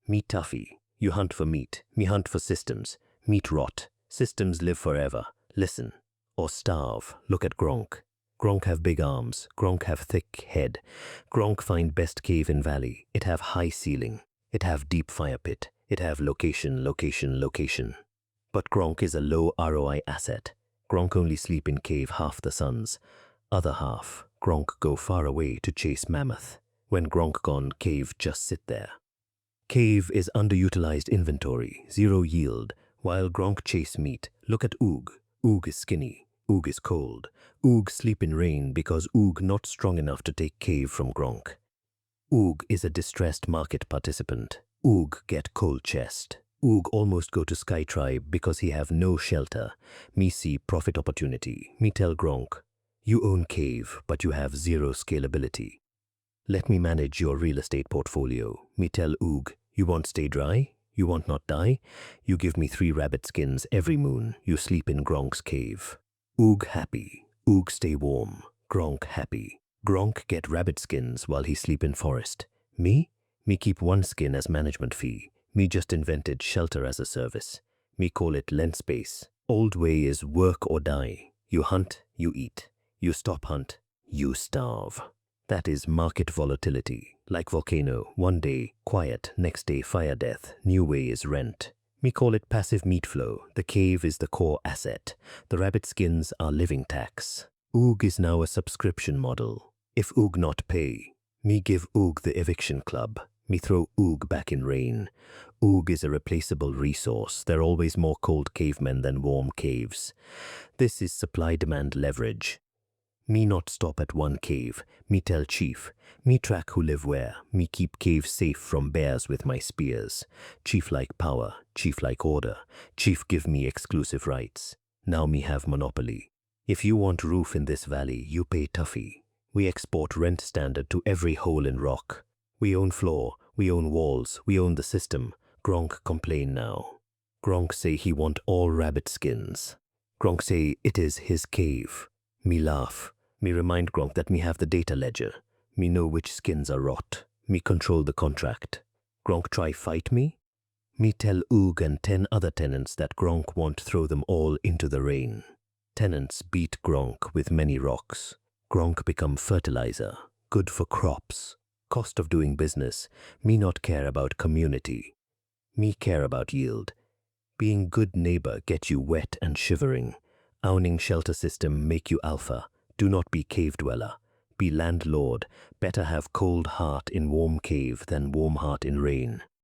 Me Tuffy. You hunt for meat. Me hunt for systems. Meat rot. Systems live forever. Listen. Or starve. Look at Gronk. Gronk have big arms. Gronk have thick head. Gronk find best cave in valley. It have high ceiling. It have deep fire pit. It have location. But Gronk is a low ROI asset. Gronk only sleep in cave half the suns. Other half, Gronk go far away to chase mammoth. When Gronk gone, cave just sit there. Cave is underutilized inventory, zero yield, while Gronk chase meat. Look at Oog. Oog is skinny. Oog is cold. Oog sleep in rain because Oog not strong enough to take cave from Gronk. Oog is a distressed market participant. Oog get cold chest. Oog almost go to Sky Tribe because he have no shelter. Me see profit opportunity. Me tell Gronk, you own cave, but you have zero scalability. Let me manage your real estate portfolio. Me tell Oog, you want stay dry? You want not die? You give me 3 rabbit skins every moon. You sleep in Gronk's cave. Oog happy. Oog stay warm. Gronk happy. Gronk get rabbit skins while he sleep in forest. Me? Me keep 1 skin as management fee. Me just invented shelter as a service. Me call it lent space. Old way is work or die. You hunt, you eat. You stop hunt, you starve. That is market volatility. Like volcano, one day quiet, next day fire death, new way is rent. Me call it passive meat flow. The cave is the core asset. The rabbit skins are living tax. Oog is now a subscription model. If Oog not pay, me give Oog the eviction club. Me throw Oog back in rain. Oog is a replaceable resource. There are always more cold cavemen than warm caves. This is supply-demand leverage. Me not stop at 1 cave. Me tell chief. Me track who live where. Me keep cave safe from bears with my spears. Chief like power. Chief like order. Chief give me exclusive rights. Now me have monopoly. If you want roof in this valley, you pay Tuffy. We export rent standard to every hole in rock. We own floor. We own walls. We own the system. Gronk complain now. Gronk say he want all rabbit skins. Gronk say it is his cave. Me laugh. Me remind Gronk that me have the data ledger. Me know which skins are rot. Me control the contract. Gronk try fight me? Me tell Oog and 10 other tenants that Gronk won't throw them all into the rain. Tenants beat Gronk with many rocks. Gronk become fertilizer, good for crops. Cost of doing business, me not care about community. Me care about yield. Being good neighbor get you wet and shivering. Owning shelter system make you alpha. Do not be cave dweller. Be landlord. Better have cold heart in warm cave than warm heart in rain.